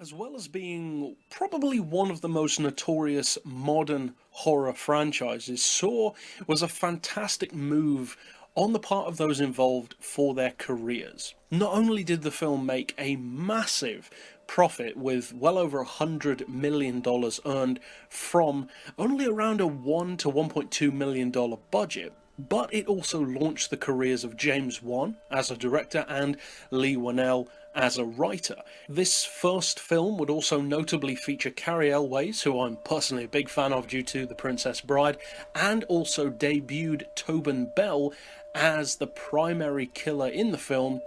As well as being probably one of the most notorious modern horror franchises, Saw was a fantastic move on the part of those involved for their careers. Not only did the film make a massive profit with well over $100 million earned from only around a $1 to $1.2 million budget, but it also launched the careers of James Wan as a director and Lee Whannell as a writer. This first film would also notably feature Carrie Elways, who I'm personally a big fan of due to The Princess Bride, and also debuted Tobin Bell as the primary killer in the film,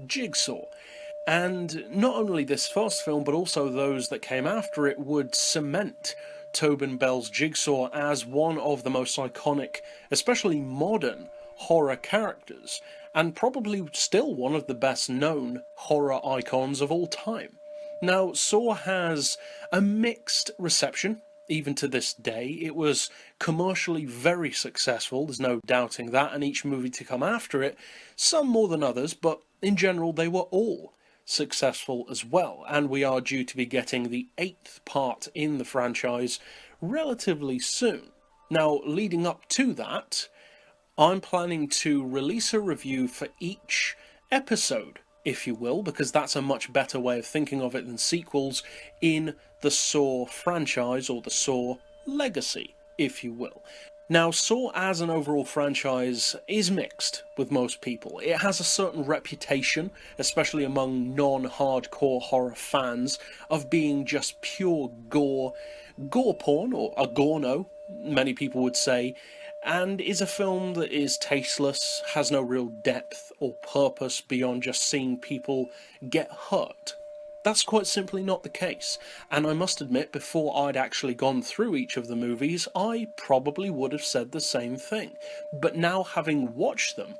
Jigsaw. And not only this first film, but also those that came after it would cement Tobin Bell's Jigsaw as one of the most iconic, especially modern, horror characters, and probably still one of the best known horror icons of all time. Now, Saw has a mixed reception, even to this day. It was commercially very successful, there's no doubting that, and each movie to come after it, some more than others, but in general they were all successful as well, and we are due to be getting the 8th part in the franchise relatively soon. Now, leading up to that, I'm planning to release a review for each episode, if you will, because that's a much better way of thinking of it than sequels in the Saw franchise, or the Saw legacy, if you will. Now, Saw as an overall franchise is mixed with most people. It has a certain reputation, especially among non-hardcore horror fans, of being just pure gore porn, or a gorno, many people would say, and is a film that is tasteless, has no real depth or purpose beyond just seeing people get hurt. That's quite simply not the case, and I must admit, before I'd actually gone through each of the movies, I probably would have said the same thing. But now, having watched them,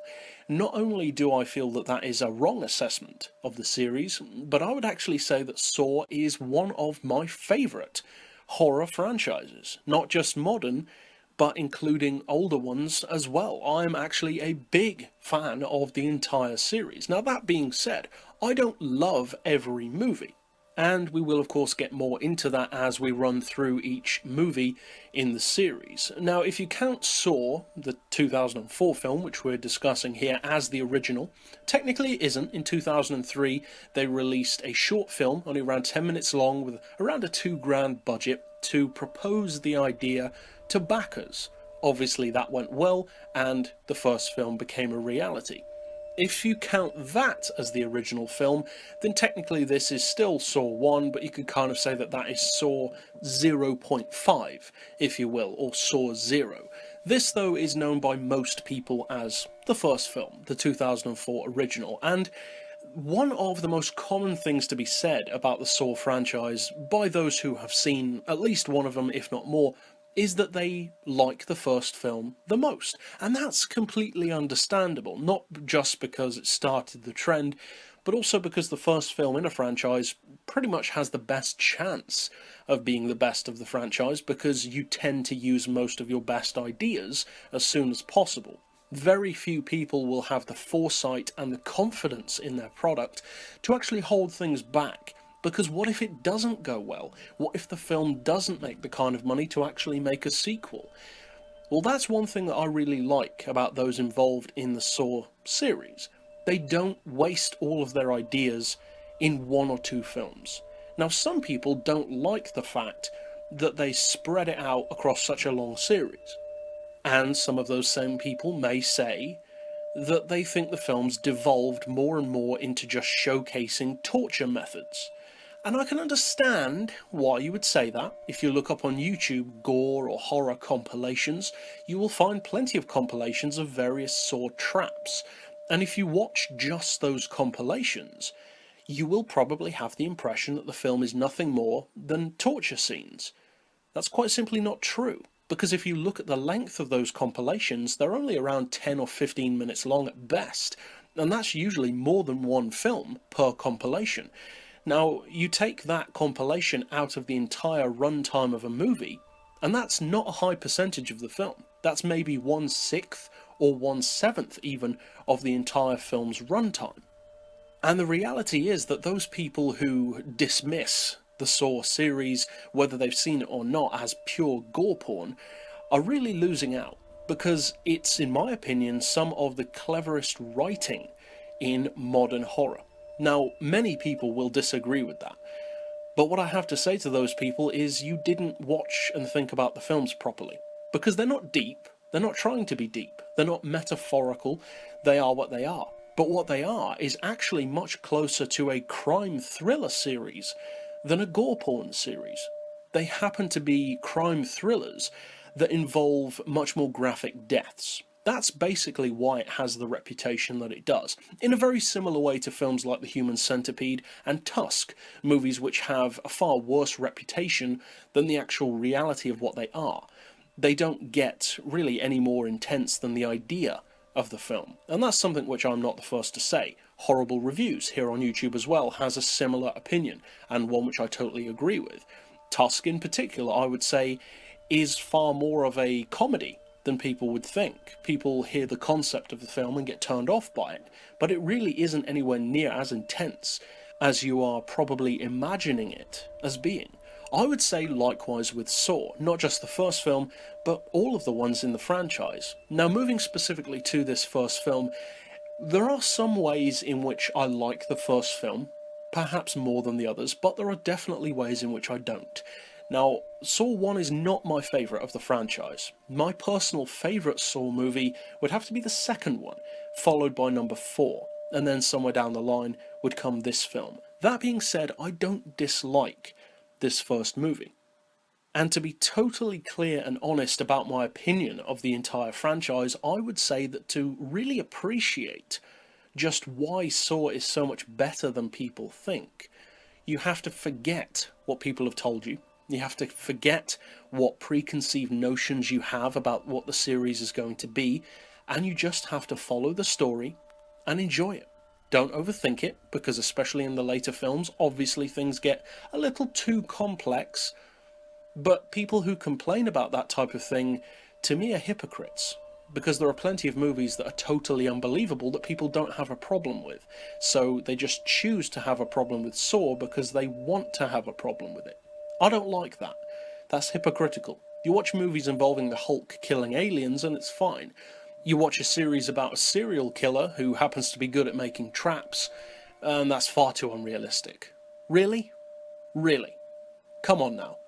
not only do I feel that that is a wrong assessment of the series, but I would actually say that Saw is one of my favourite horror franchises. Not just modern, but including older ones as well. I'm actually a big fan of the entire series. Now, that being said, I don't love every movie, and we will of course get more into that as we run through each movie in the series. Now, if you count Saw, the 2004 film, which we're discussing here, as the original, technically it isn't. In 2003, they released a short film, only around 10 minutes long, with around a $2,000 budget, to propose the idea to backers. Obviously that went well, and the first film became a reality. If you count that as the original film, then technically this is still Saw 1, but you could kind of say that that is Saw 0.5, if you will, or Saw 0. This, though, is known by most people as the first film, the 2004 original, and one of the most common things to be said about the Saw franchise by those who have seen at least one of them, if not more, is that they like the first film the most. And that's completely understandable, not just because it started the trend, but also because the first film in a franchise pretty much has the best chance of being the best of the franchise, because you tend to use most of your best ideas as soon as possible. Very few people will have the foresight and the confidence in their product to actually hold things back. Because what if it doesn't go well? What if the film doesn't make the kind of money to actually make a sequel? Well, that's one thing that I really like about those involved in the Saw series. They don't waste all of their ideas in 1 or 2 films. Now, some people don't like the fact that they spread it out across such a long series. And some of those same people may say that they think the films devolved more and more into just showcasing torture methods. And I can understand why you would say that. If you look up on YouTube gore or horror compilations, you will find plenty of compilations of various Saw traps. And if you watch just those compilations, you will probably have the impression that the film is nothing more than torture scenes. That's quite simply not true, because if you look at the length of those compilations, they're only around 10 or 15 minutes long at best, and that's usually more than one film per compilation. Now, you take that compilation out of the entire runtime of a movie, and that's not a high percentage of the film. That's maybe 1/6 or 1/7 even of the entire film's runtime. And the reality is that those people who dismiss the Saw series, whether they've seen it or not, as pure gore porn, are really losing out, because it's, in my opinion, some of the cleverest writing in modern horror. Now, many people will disagree with that, but what I have to say to those people is you didn't watch and think about the films properly. Because they're not deep, they're not trying to be deep, they're not metaphorical, they are what they are. But what they are is actually much closer to a crime thriller series than a gore porn series. They happen to be crime thrillers that involve much more graphic deaths. That's basically why it has the reputation that it does, in a very similar way to films like The Human Centipede and Tusk, movies which have a far worse reputation than the actual reality of what they are. They don't get really any more intense than the idea of the film, and that's something which I'm not the first to say. Horrible Reviews, here on YouTube as well, has a similar opinion, and one which I totally agree with. Tusk in particular, I would say, is far more of a comedy than people would think. People hear the concept of the film and get turned off by it, but it really isn't anywhere near as intense as you are probably imagining it as being. I would say likewise with Saw, not just the first film, but all of the ones in the franchise. Now, moving specifically to this first film, there are some ways in which I like the first film, perhaps more than the others, but there are definitely ways in which I don't. Now, Saw 1 is not my favourite of the franchise. My personal favourite Saw movie would have to be the second one, followed by number 4, and then somewhere down the line would come this film. That being said, I don't dislike this first movie. And to be totally clear and honest about my opinion of the entire franchise, I would say that to really appreciate just why Saw is so much better than people think, you have to forget what people have told you. You have to forget what preconceived notions you have about what the series is going to be, and you just have to follow the story and enjoy it. Don't overthink it, because especially in the later films, obviously things get a little too complex, but people who complain about that type of thing, to me, are hypocrites, because there are plenty of movies that are totally unbelievable that people don't have a problem with, so they just choose to have a problem with Saw because they want to have a problem with it. I don't like that. That's hypocritical. You watch movies involving the Hulk killing aliens and it's fine. You watch a series about a serial killer who happens to be good at making traps, and that's far too unrealistic. Really? Really? Come on now.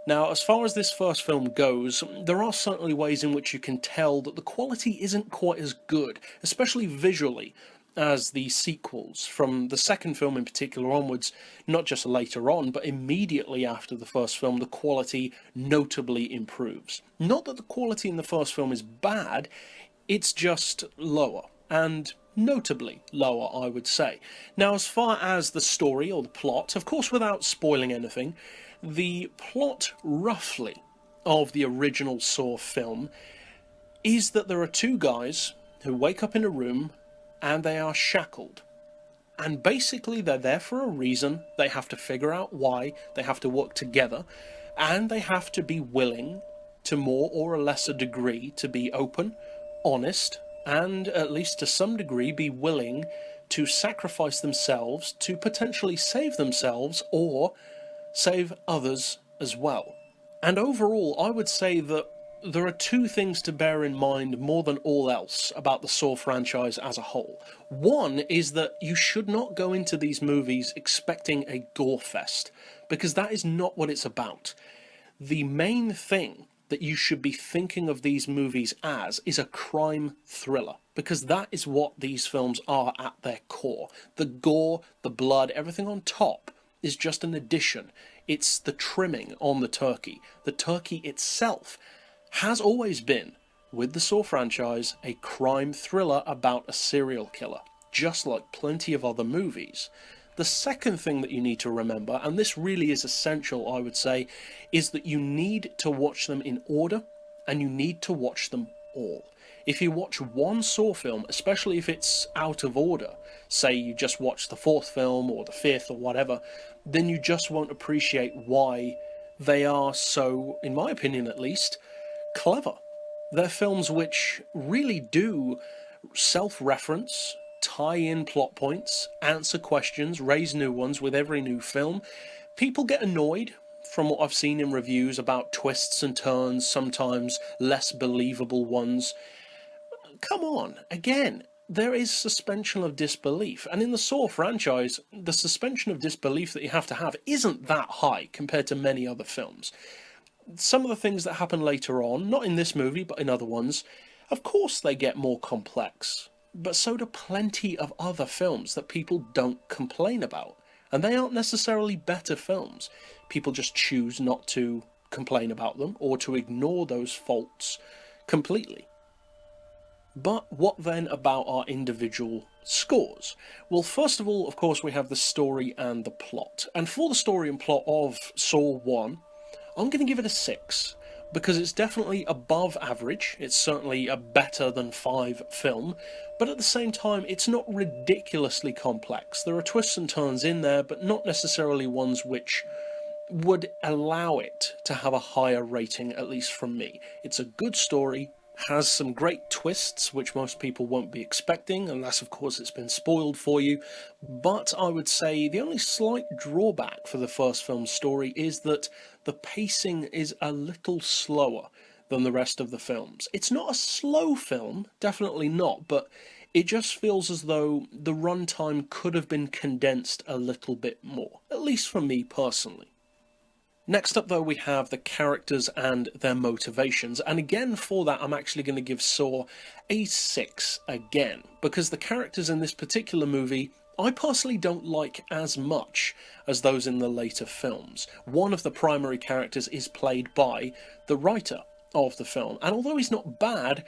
Now, as far as this first film goes, there are certainly ways in which you can tell that the quality isn't quite as good, especially visually, as the sequels, from the second film in particular onwards. Not just later on, but immediately after the first film, the quality notably improves. Not that the quality in the first film is bad, it's just lower, and notably lower, I would say. Now, as far as the story or the plot, of course without spoiling anything, the plot, roughly, of the original Saw film is that there are two guys who wake up in a room and they are shackled. And basically they're there for a reason, they have to figure out why, they have to work together, and they have to be willing, to more or a lesser degree, to be open, honest, and at least to some degree be willing to sacrifice themselves to potentially save themselves or save others as well. And overall, I would say that there are two things to bear in mind more than all else about the Saw franchise as a whole. One is that you should not go into these movies expecting a gore fest, because that is not what it's about. The main thing that you should be thinking of these movies as is a crime thriller, because that is what these films are at their core. The gore, the blood, everything on top is just an addition. It's the trimming on the turkey. The turkey itself has always been, with the Saw franchise, a crime thriller about a serial killer, just like plenty of other movies. The second thing that you need to remember, and this really is essential, I would say, is that you need to watch them in order, and you need to watch them all. If you watch one Saw film, especially if it's out of order, say you just watch the fourth film or the fifth or whatever, then you just won't appreciate why they are so, in my opinion at least, clever. They're films which really do self-reference, tie in plot points, answer questions, raise new ones with every new film, People get annoyed, from what I've seen in reviews, about twists and turns, sometimes less believable ones. Come on, again, there is suspension of disbelief, and in the Saw franchise, the suspension of disbelief that you have to have isn't that high compared to many other films. Some of the things that happen later on, not in this movie but in other ones, of course they get more complex, but so do plenty of other films that people don't complain about, and they aren't necessarily better films. People just choose not to complain about them or to ignore those faults completely. But what then about our individual scores? Well, first of all, of course, we have the story and the plot. And for the story and plot of Saw 1, I'm going to give it a 6, because it's definitely above average. It's certainly a better than 5 film, but at the same time, it's not ridiculously complex. There are twists and turns in there, but not necessarily ones which would allow it to have a higher rating, at least from me. It's a good story, has some great twists which most people won't be expecting, unless of course it's been spoiled for you, but I would say the only slight drawback for the first film's story is that the pacing is a little slower than the rest of the films. It's not a slow film, definitely not, but it just feels as though the runtime could have been condensed a little bit more, at least for me personally. Next up though we have the characters and their motivations, and again for that I'm actually going to give Saw a 6 again, because the characters in this particular movie I personally don't like as much as those in the later films. One of the primary characters is played by the writer of the film, and although he's not bad,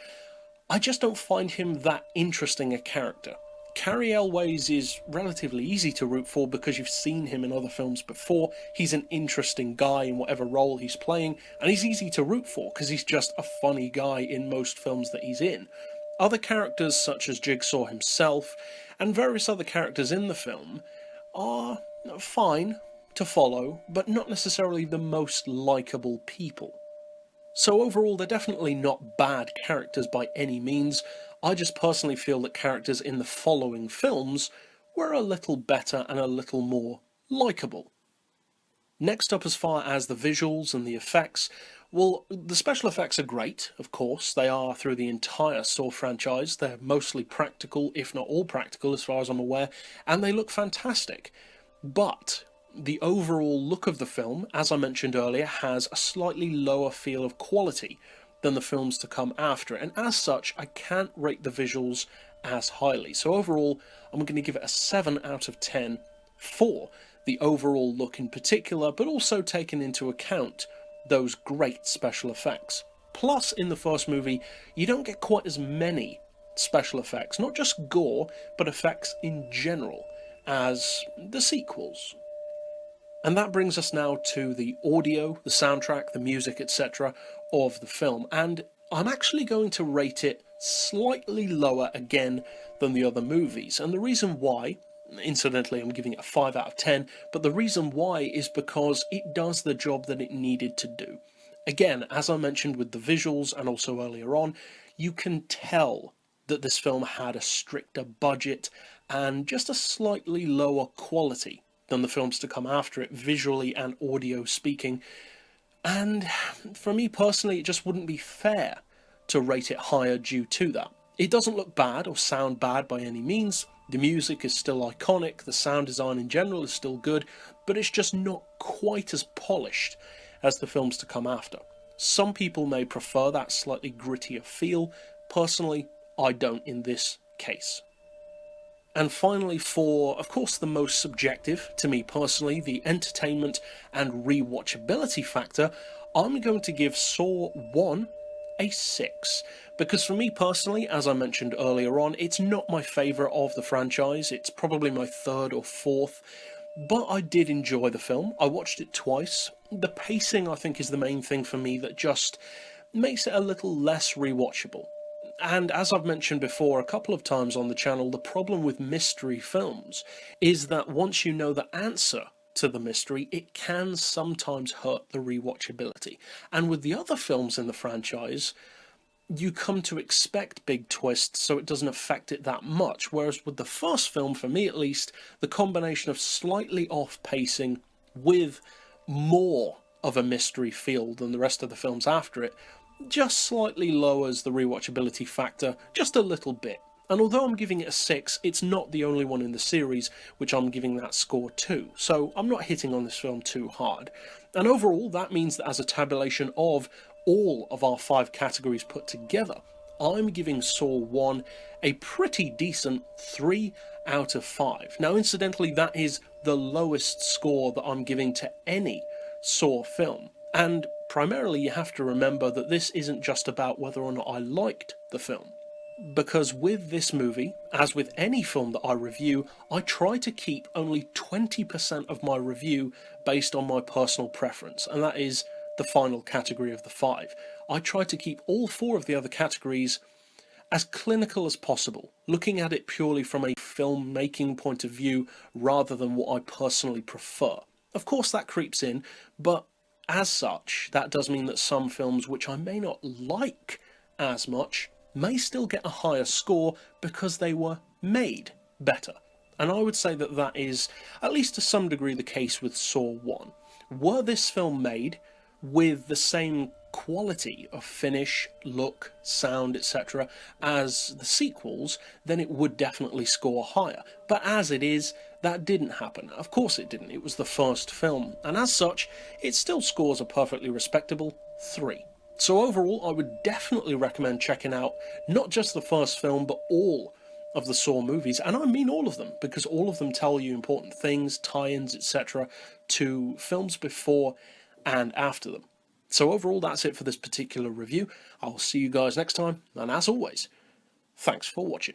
I just don't find him that interesting a character. Cary Elwes is relatively easy to root for because you've seen him in other films before. He's an interesting guy in whatever role he's playing, and he's easy to root for because he's just a funny guy in most films that he's in. Other characters such as Jigsaw himself and various other characters in the film are fine to follow, but not necessarily the most likeable people. So overall, they're definitely not bad characters by any means. I just personally feel that characters in the following films were a little better and a little more likeable. Next up, as far as the visuals and the effects, well, the special effects are great, of course. They are through the entire Saw franchise. They're mostly practical, if not all practical, as far as I'm aware, and they look fantastic. But the overall look of the film, as I mentioned earlier, has a slightly lower feel of quality than the films to come after it, and as such I can't rate the visuals as highly. So overall I'm going to give it a 7 out of 10 for the overall look in particular, but also taking into account those great special effects. Plus, in the first movie you don't get quite as many special effects, not just gore, but effects in general, as the sequels. And that brings us now to the audio, the soundtrack, the music, etc. of the film. And I'm actually going to rate it slightly lower again than the other movies. And the reason why, incidentally I'm giving it a 5 out of 10, but the reason why is because it does the job that it needed to do. Again, as I mentioned with the visuals and also earlier on, you can tell that this film had a stricter budget and just a slightly lower quality than the films to come after it, visually and audio speaking. And for me personally, it just wouldn't be fair to rate it higher due to that. It doesn't look bad or sound bad by any means. The music is still iconic, the sound design in general is still good, but it's just not quite as polished as the films to come after. Some people may prefer that slightly grittier feel. Personally, I don't in this case. And finally, for, of course, the most subjective, to me personally, the entertainment and rewatchability factor, I'm going to give Saw 1 a 6. Because for me personally, as I mentioned earlier on, it's not my favourite of the franchise. It's probably my 3rd or 4th. But I did enjoy the film. I watched it twice. The pacing, I think, is the main thing for me that just makes it a little less rewatchable. And as I've mentioned before a couple of times on the channel, the problem with mystery films is that once you know the answer to the mystery, it can sometimes hurt the rewatchability. And with the other films in the franchise, you come to expect big twists, so it doesn't affect it that much. Whereas with the first film, for me at least, the combination of slightly off pacing, with more of a mystery feel than the rest of the films after it, just slightly lowers the rewatchability factor just a little bit. And although I'm giving it a 6, it's not the only one in the series which I'm giving that score to, so I'm not hitting on this film too hard. And overall, that means that as a tabulation of all of our 5 categories put together, I'm giving Saw 1 a pretty decent 3 out of 5. Now, incidentally, that is the lowest score that I'm giving to any Saw film. And primarily, you have to remember that this isn't just about whether or not I liked the film. Because with this movie, as with any film that I review, I try to keep only 20% of my review based on my personal preference, and that is the final category of the 5. I try to keep all 4 of the other categories as clinical as possible, looking at it purely from a filmmaking point of view rather than what I personally prefer. Of course that creeps in, but as such, that does mean that some films which I may not like as much may still get a higher score because they were made better. And I would say that that is, at least to some degree, the case with Saw 1. Were this film made with the same quality of finish, look, sound, etc. as the sequels, then it would definitely score higher. But as it is, that didn't happen. Of course it didn't. It was the first film, and as such, it still scores a perfectly respectable 3. So overall, I would definitely recommend checking out not just the first film, but all of the Saw movies, and I mean all of them, because all of them tell you important things, tie-ins, etc. to films before and after them. So overall, that's it for this particular review. I'll see you guys next time, and as always, thanks for watching.